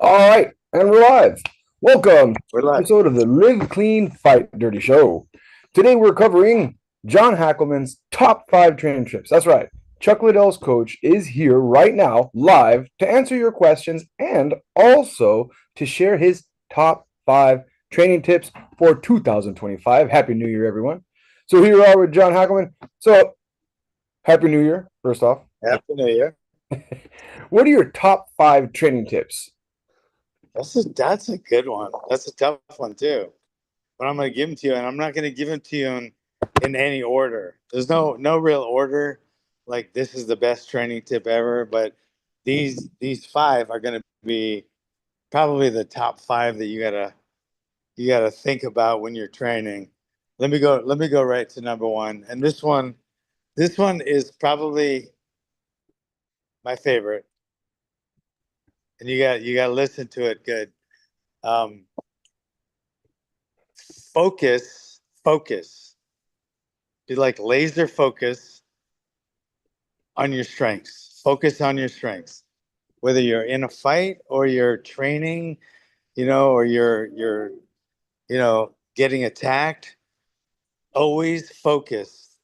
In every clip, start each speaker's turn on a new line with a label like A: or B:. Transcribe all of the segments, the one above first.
A: All right, and we're live. Welcome to
B: We're
A: an
B: live.
A: episode of the Live Clean, Fight Dirty Show. Today we're covering John Hackleman's top five training trips. That's right. Chuck Liddell's coach is here right now, live, to answer your questions and also to share his top five training tips for 2025. Happy New Year, everyone. So here we are with John Hackleman. So, Happy New Year, first off.
B: Happy New Year.
A: What are your top five training tips?
B: That's a good one. That's a tough one too. But I'm going to give them to you, and I'm not going to give them to you in any order. There's no real order. Like this is the best training tip ever, but these five are going to be probably the top five that you gotta think about when you're training. Let me go right to number one, and this one is probably my favorite, and you got to listen to it good. Um, focus. Be like laser focus on your strengths. Focus on your strengths. Whether you're in a fight or you're training, or you're getting attacked, always focus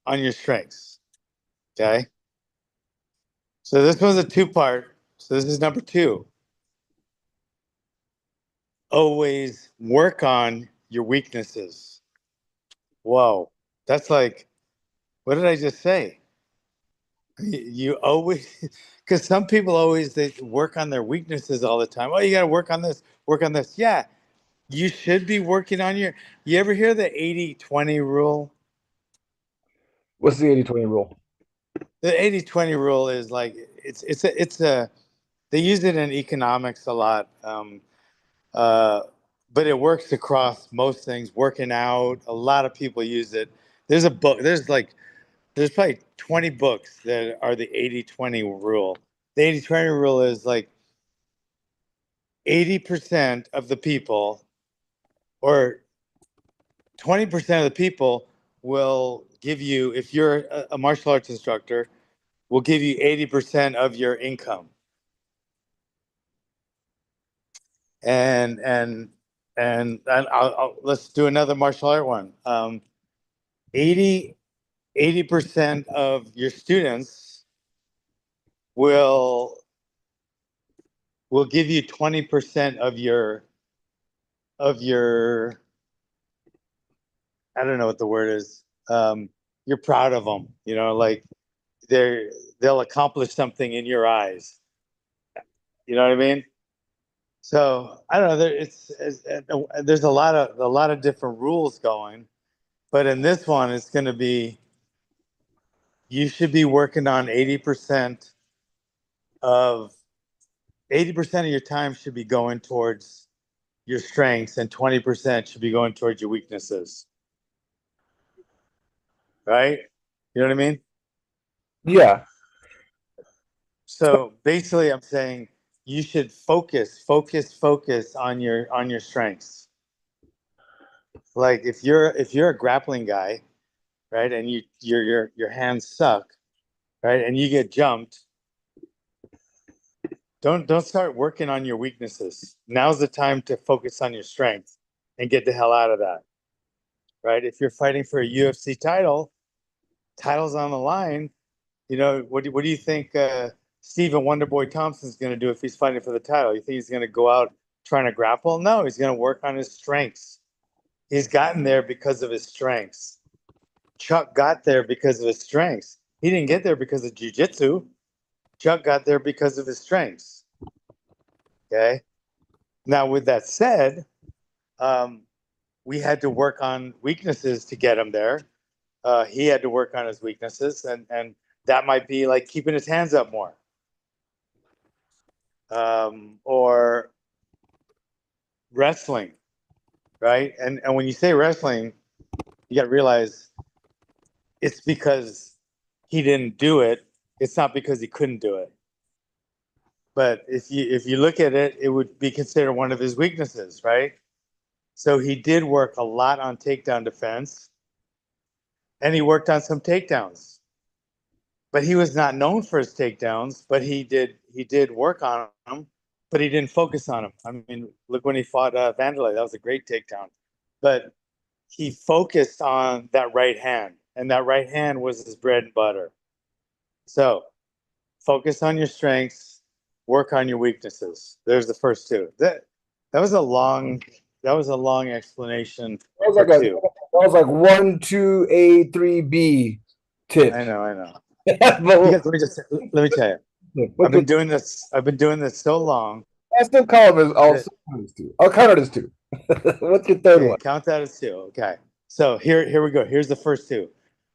B: on your strengths. Okay? So this was a two-part. So this is number two. Always work on your weaknesses. Whoa. That's like, what did I just say? You always, because some people always they work on their weaknesses all the time. Oh, you got to work on this, work on this. Yeah, you should be working on your. You ever hear the 80-20 rule?
A: What's the 80-20 rule?
B: The 80-20 rule is like it's a they use it in economics a lot, uh, but it works across most things. Working out, a lot of people use it. There's a book. There's probably 20 books that are the 80-20 rule. The 80-20 rule is like 80% of the people or 20% of the people will give you, if you're a martial arts instructor, will give you 80% of your income. And and let's do another martial art one. 80 80% of your students will give you 20% of your I don't know what the word is. You're proud of them, like they'll accomplish something in your eyes. You know what I mean? So I don't know. There's a lot of different rules going, but in this one, it's going to be you should be working on of 80% of your time should be going towards your strengths, and 20% should be going towards your weaknesses. Right? You know what I mean?
A: Yeah.
B: So basically, I'm saying you should focus on your strengths. Like if you're a grappling guy, right, and your hands suck, right, and you get jumped, don't start working on your weaknesses. Now's the time to focus on your strengths and get the hell out of that, right? If you're fighting for a UFC title's on the line. What do you think Stephen Wonderboy Thompson's going to do if he's fighting for the title? You think he's going to go out trying to grapple? No, he's going to work on his strengths. He's gotten there because of his strengths. Chuck got there because of his strengths. He didn't get there because of jujitsu. Chuck got there because of his strengths. Okay. Now, with that said, um, we had to work on weaknesses to get him there. He had to work on his weaknesses, and that might be like keeping his hands up more, or wrestling, right? And when you say wrestling, you got to realize it's because he didn't do it. It's not because he couldn't do it. But if you look at it, it would be considered one of his weaknesses, right? So he did work a lot on takedown defense, and he worked on some takedowns. But he was not known for his takedowns, but he did work on them. but he didn't focus on him. I mean, look when he fought Vanderlei, that was a great takedown. But he focused on that right hand, and that right hand was his bread and butter. So focus on your strengths, work on your weaknesses. There's the first two. That was a long explanation
A: That was
B: for
A: like a
B: two.
A: that was like 1, 2, A, 3, B
B: I
A: tips.
B: know, I know.
A: But
B: Because let me tell you,
A: what's the
B: I've been doing this so long
A: I still call them as
B: that
A: also as two. I'll count it as two. What's your third
B: okay,
A: one?
B: count that as two. Okay. So here we go. Here's the first two.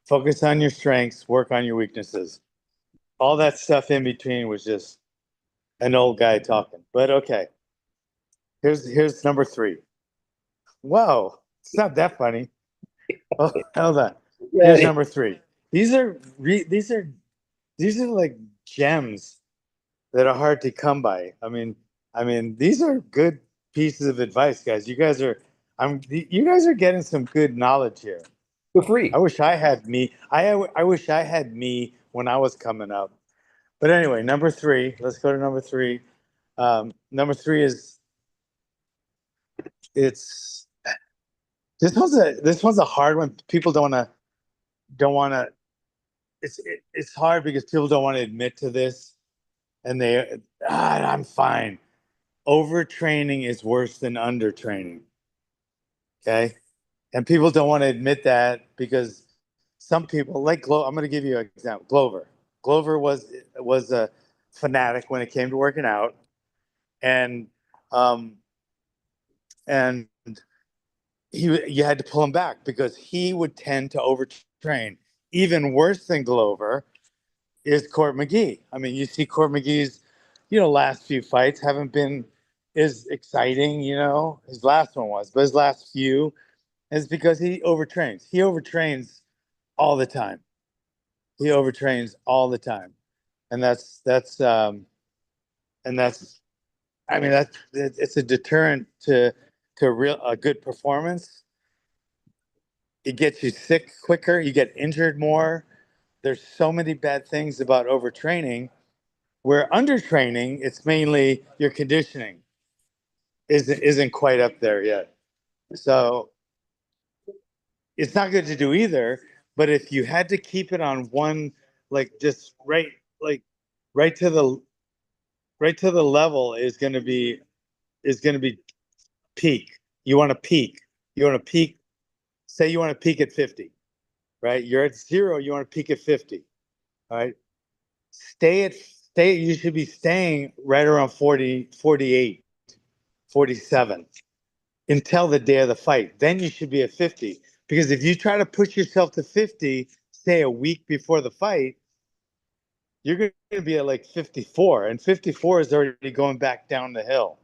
B: Focus on your strengths, work on your weaknesses. All that stuff in between was just an old guy talking. But okay. Here's number three. Whoa, it's not that funny. Oh, hold on. Here's
A: Yeah,
B: number three. These are these are like gems that are hard to come by. I mean, these are good pieces of advice, guys. You guys are getting some good knowledge here.
A: for
B: I
A: free.
B: wish I had me. I wish I had me when I was coming up. But anyway, number three. Let's go to number three. Number three is it's this one's a hard one. People don't want to. It's hard because people don't want to admit to this, and I'm fine. Overtraining is worse than undertraining. Okay, and people don't want to admit that because some people like I'm going to give you an example. Glover. Glover was a fanatic when it came to working out, and um, and you had to pull him back because he would tend to overtrain. Even worse than Glover is Court McGee. I mean, you see Court McGee's, last few fights haven't been as exciting. His last one was, but his last few is because he overtrains. He overtrains all the time. He overtrains all the time, and that's I mean it's a deterrent to a good performance. It gets you sick quicker. You get injured more. There's so many bad things about overtraining. Where undertraining, it's mainly your conditioning isn't quite up there yet. So it's not good to do either. But if you had to keep it on one, like just like right to the right to the level is going to be peak. You want to peak. You want to peak. Say you want to peak at 50, right? You're at 0. You want to peak at 50, all right? Stay. You should be staying right around 40, 48, 47 until the day of the fight. Then you should be at 50. Because if you try to push yourself to 50, say a week before the fight, you're going to be at like 54. And 54 is already going back down the hill.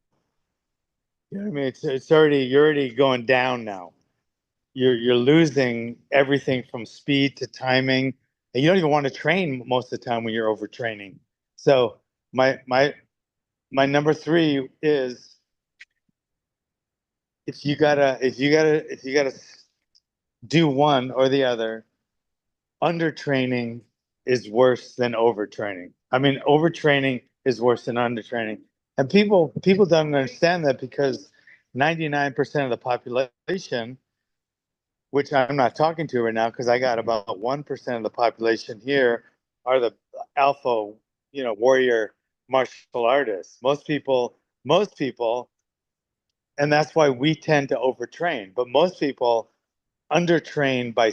B: You know what I mean? You're already going down now. You're losing everything from speed to timing. And you don't even want to train most of the time when you're overtraining. So my number three is if you gotta do one or the other, undertraining is worse than overtraining. I mean, overtraining is worse than undertraining. And people don't understand that because 99% of the population, which I'm not talking to right now because I got about 1% of the population here, are the alpha, warrior martial artists. Most people, and that's why we tend to overtrain. But most people undertrain by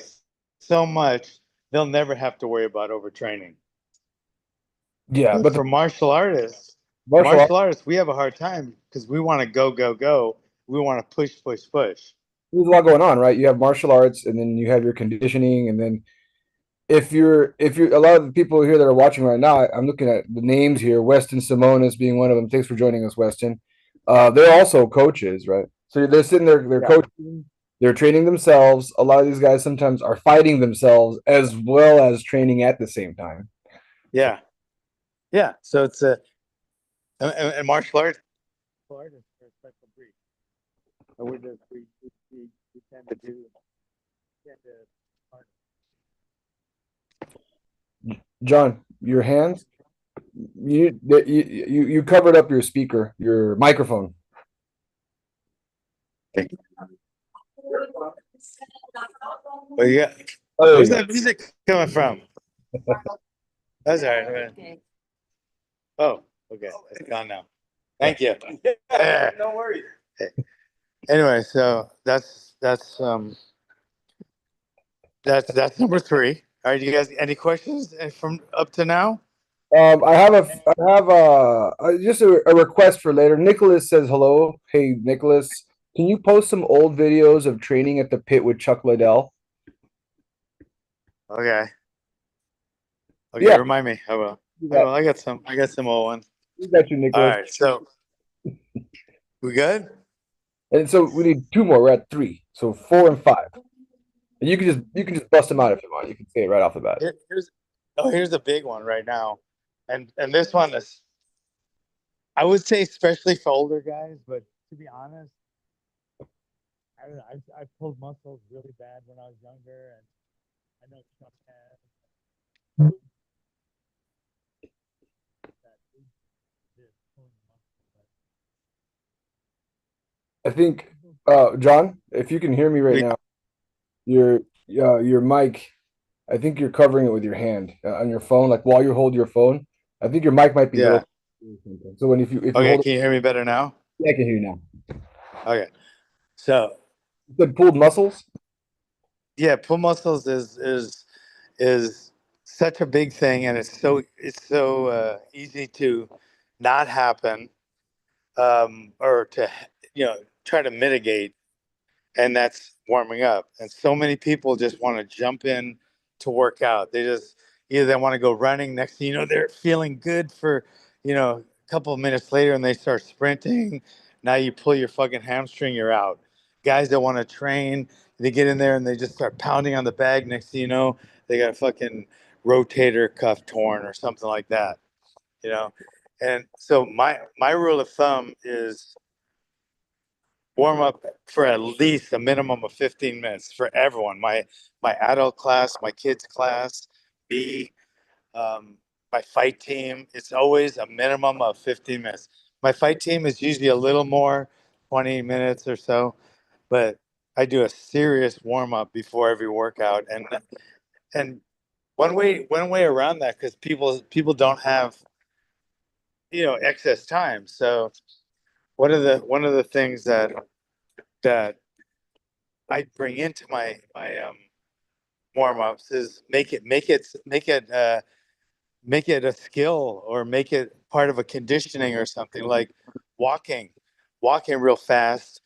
B: so much they'll never have to worry about overtraining.
A: Yeah,
B: But
A: but the
B: for
A: martial art,
B: martial artists, we have a hard time because we want to go, go, go. We want to push, push, push.
A: there's a lot going on, right? You have martial arts, and then you have your conditioning, and then if you're a lot of the people here that are watching right now, I'm looking at the names here. Weston Simonis being one of them. Thanks for joining us, Weston. They're also coaches, right? So they're sitting there, they're
B: Yeah,
A: coaching, they're training themselves. A lot of these guys sometimes are fighting themselves as well as training at the same time.
B: yeah, yeah. So it's a and martial artists are a special breed. And we tend to do tend to
A: John, your hands. You covered up your speaker, your microphone.
B: Well, yeah.
A: Oh, there you
B: Where's
A: go.
B: that music coming from? That's all right. Man. Oh, okay. It's gone now. Thank you. No worries. Anyway, so that's number three. All right, you guys, any questions from up to now?
A: I have just a request for later. Nicholas says hello. Hey, Nicholas, can you post some old videos of training at the pit with Chuck Liddell?
B: Okay. Okay,
A: Yeah,
B: remind me. I will.
A: we
B: I
A: got,
B: will. I got some old ones.
A: we got you,
B: All
A: Nicholas.
B: right. So we good?
A: And so we need two more. We're at three, so four and five. And you can just bust them out if you want. You can say it right off the bat.
B: Here's a big one right now, and this one is, I would say, especially for older guys, but to be honest, I don't know. I pulled muscles really bad when I was younger, and I know Chuck has that pulling muscles.
A: I think, John, if you can hear me right now, your your mic. I think you're covering it with your hand on your phone, like while you hold your phone. I think your mic might be a
B: Yeah.
A: little. So when if you
B: Okay.
A: hold it,
B: Can you hear me better now?
A: yeah, I can hear you now.
B: Okay. So
A: You said pulled muscles.
B: yeah, pull muscles is such a big thing, and it's so easy to not happen, or to try to mitigate, and that's warming up. And so many people just want to jump in to work out. They just either they want to go running. Next thing you know, they're feeling good for a couple of minutes later, and they start sprinting. Now you pull your fucking hamstring, you're out. Guys that want to train, they get in there and they just start pounding on the bag. Next thing you know, they got a fucking rotator cuff torn or something like that. You know, and so my rule of thumb is warm up for at least a minimum of 15 minutes for everyone. My adult class, my kids class, me, um, my fight team. It's always a minimum of 15 minutes. My fight team is usually a little more, 20 minutes or so, but I do a serious warm up before every workout, and one way around that, because people don't have excess time. So one of the things that I bring into my warm ups is make it a skill, or make it part of a conditioning or something, like walking. Walking real fast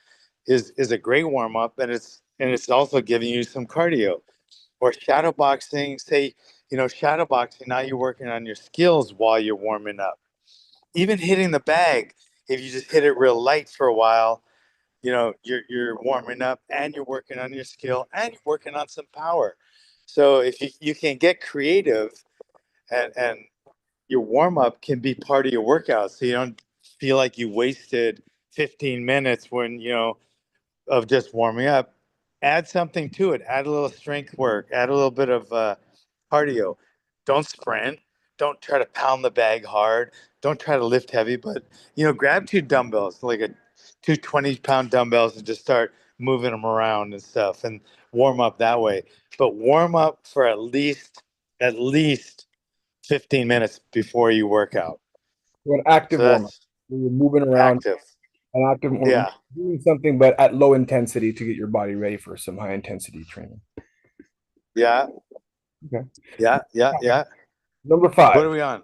B: is a great warm up, and it's also giving you some cardio. Or shadow boxing, say, shadow boxing. Now you're working on your skills while you're warming up. Even hitting the bag, if you just hit it real light for a while, you're warming up, and you're working on your skill, and you're working on some power. So if you can get creative, and your warm up can be part of your workout, so you don't feel like you wasted 15 minutes when of just warming up. Add something to it. Add a little strength work. Add a little bit of cardio. Don't sprint. Don't try to pound the bag hard. Don't try to lift heavy, but grab two dumbbells, like two 20-pound dumbbells, and just start moving them around and stuff, and warm up that way. But warm up for at least 15 minutes before you work out.
A: So an active
B: So
A: warm up.
B: that's
A: You're moving around,
B: active.
A: an active
B: Yeah.
A: doing something, but at low intensity to get your body ready for some high intensity training.
B: Yeah.
A: Okay.
B: Yeah. Yeah. Yeah.
A: Number
B: What are
A: five.
B: we on?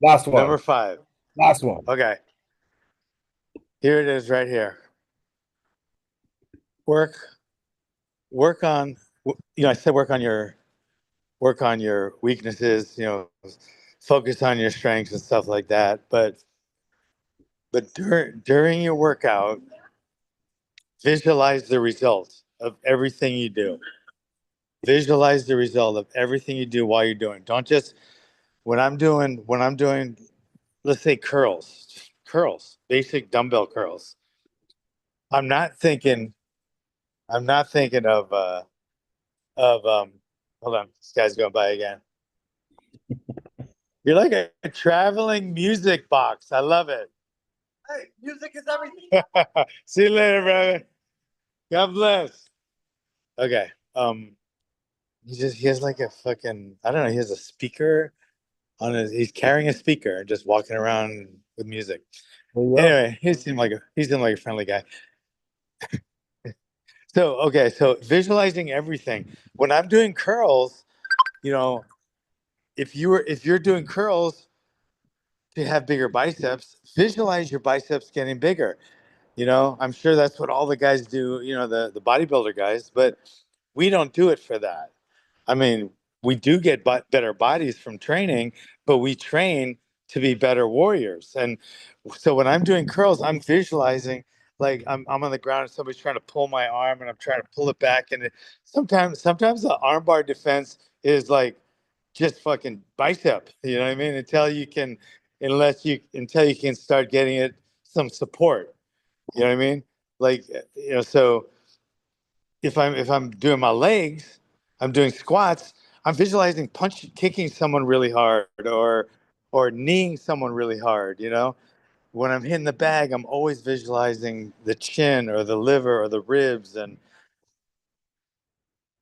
A: Last one.
B: Number five.
A: Last one.
B: Okay. Here it is right here. Work, work on, I said work on your weaknesses, focus on your strengths and stuff like that. But during your workout, visualize the results of everything you do. Visualize the result of everything you do while you're doing. Don't just when I'm doing, let's say curls, basic dumbbell curls. I'm not thinking I'm not thinking of hold on, this guy's going by again. You're like a traveling music box. I love it.
C: Hey, music is everything.
B: See you later, brother. God bless. Okay. He has like a fucking, I don't know, he has a speaker on his, he's carrying a speaker and just walking around with music.
A: There you go.
B: Anyway, he seemed like a friendly guy. So okay, so visualizing everything. When I'm doing curls, you know, if you're doing curls to have bigger biceps, visualize your biceps getting bigger. I'm sure that's what all the guys do, the bodybuilder guys, but we don't do it for that. I mean, we do get better bodies from training, but we train to be better warriors. And so when I'm doing curls, I'm visualizing like I'm on the ground and somebody's trying to pull my arm and I'm trying to pull it back. And sometimes the armbar defense is like just fucking bicep, you know what I mean? Until you can start getting it some support. You know what I mean? Like, so if I'm doing my legs, I'm doing squats, I'm visualizing kicking someone really hard or kneeing someone really hard, When I'm hitting the bag, I'm always visualizing the chin or the liver or the ribs and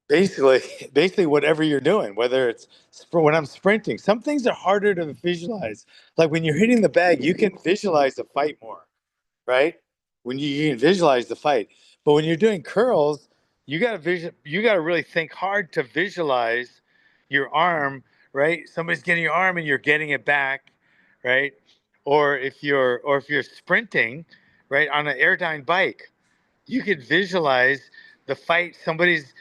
B: basically basically whatever you're doing, whether it's when I'm sprinting. Some things are harder to visualize. Like when you're hitting the bag, you can visualize the fight more, right? When you can visualize the fight. But when you're doing curls, you got to really think hard to visualize your arm, right? Somebody's getting your arm and you're getting it back, right? Or if you're sprinting, right, on an airdyne bike, you could visualize the fight. Somebody's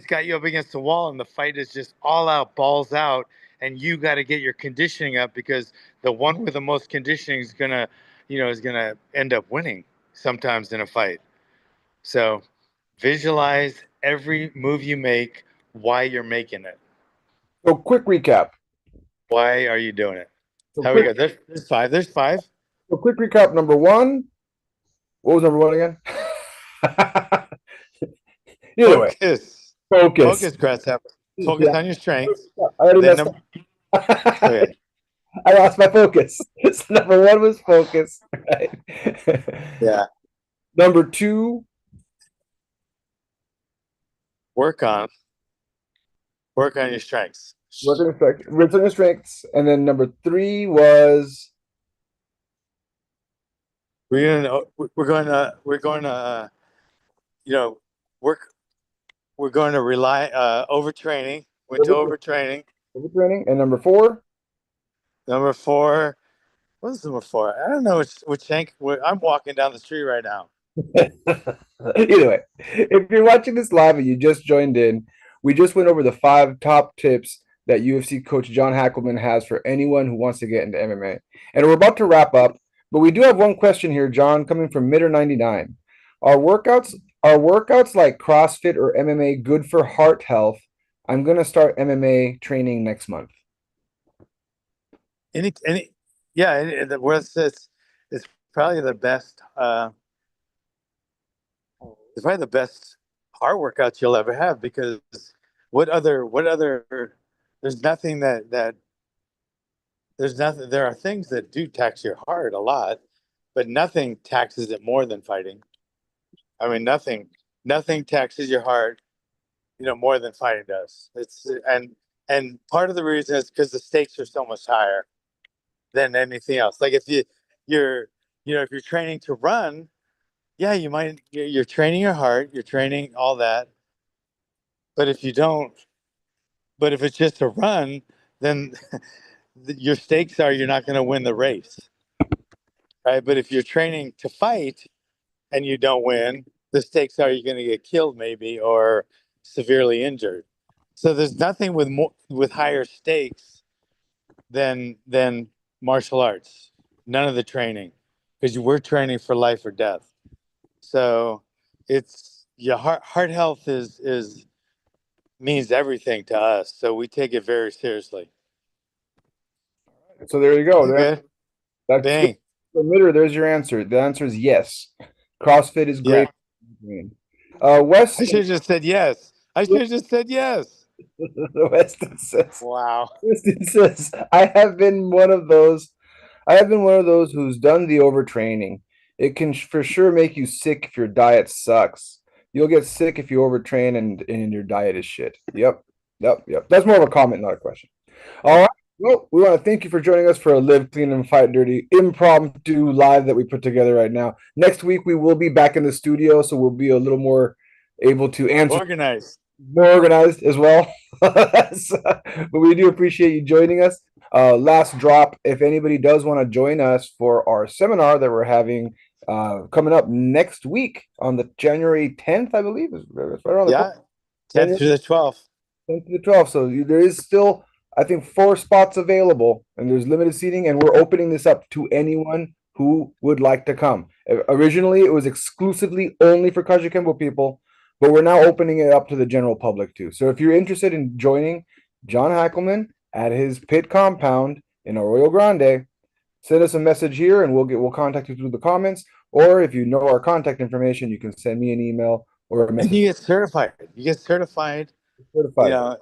B: got you up against the wall and the fight is just all out, balls out, and you got to get your conditioning up because the one with the most conditioning is gonna end up winning sometimes in a fight. So visualize every move you make, why you're making it.
A: So quick recap.
B: Why are you doing it?
A: So
B: How we
A: quick,
B: go? There's five. There's five.
A: so quick recap. Number one. What was number one again? Either way,
B: Focus.
A: focus.
B: Focus, grasshopper. Focus
A: Yeah,
B: on your strengths.
A: I already
B: Then
A: messed
B: number
A: up.
B: okay.
A: I lost my focus. So number one was focus, right?
B: Yeah.
A: Number two,
B: Work on work on your strengths.
A: work on your strengths, and then number three was
B: We're going to you know work we're going to rely overtraining. Went to overtraining.
A: overtraining, and number four.
B: Number four. What is number four? I don't know which shank. I'm walking down the street right now.
A: Either way, if you're watching this live and you just joined in, we just went over the 5 top tips that UFC coach John Hackleman has for anyone who wants to get into MMA. And we're about to wrap up, but we do have one question here, John, coming from Mitter99. Are workouts like CrossFit or MMA good for heart health? I'm gonna start MMA training next month.
B: Any yeah. It's probably the best. It's probably the best heart workouts you'll ever have because what other there's nothing that there's nothing there are things that do tax your heart a lot, but nothing taxes it more than fighting. I mean nothing taxes your heart, more than fighting does. And part of the reason is because the stakes are so much higher than anything else. Like you're if you're training to run, yeah, you're training your heart, you're training all that. But if you don't, but if it's just a run, then your stakes are you're not going to win the race, right? But if you're training to fight and you don't win, the stakes are you're going to get killed maybe or severely injured. So there's nothing with higher stakes than martial arts. None of the training, because we're training for life or death. So it's your heart health is means everything to us. So we take it very seriously.
A: So there you go.
B: Okay.
A: That's good.
B: Bang.
A: So, Mitter, there's your answer. The answer is yes. CrossFit is
B: Yeah.
A: great. Wes,
B: I should have just said yes. I should have just said yes.
A: Weston says,
B: Wow.
A: Weston says, I have been one of those. I have been one of those who's done the overtraining. It can for sure make you sick if your diet sucks. You'll get sick if you overtrain and your diet is shit. Yep. Yep. Yep. That's more of a comment, not a question. All right. Well, we want to thank you for joining us for a Live Clean and Fight Dirty impromptu live that we put together right now. Next week, we will be back in the studio, so we'll be a little more able to answer,
B: Organized.
A: more organized as well. But we do appreciate you joining us. Last drop, if anybody does want to join us for our seminar that we're having coming up next week on the January 10th, I believe, is right around the
B: Yeah.
A: corner.
B: 10th through the 12th.
A: 10th to the 12th. So there is still, I think, 4 spots available, and there's limited seating, and we're opening this up to anyone who would like to come. Originally, it was exclusively only for Kajikembo people, but we're now opening it up to the general public too. So if you're interested in joining John Hackleman at his pit compound in Arroyo Grande, send us a message here, and we'll contact you through the comments. Or if you know our contact information, you can send me an email or a
B: And
A: message.
B: you get certified. You get certified,
A: Certified.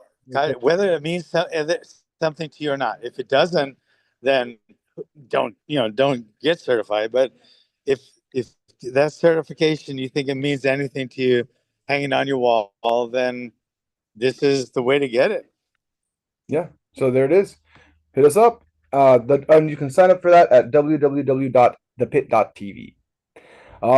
B: whether it means something to you or not. If it doesn't, then don't get certified. But if that certification you think it means anything to you, hanging on your wall, then this is the way to get it.
A: Yeah. So there it is. Hit us up. And you can sign up for that at www.thepit.tv. All right.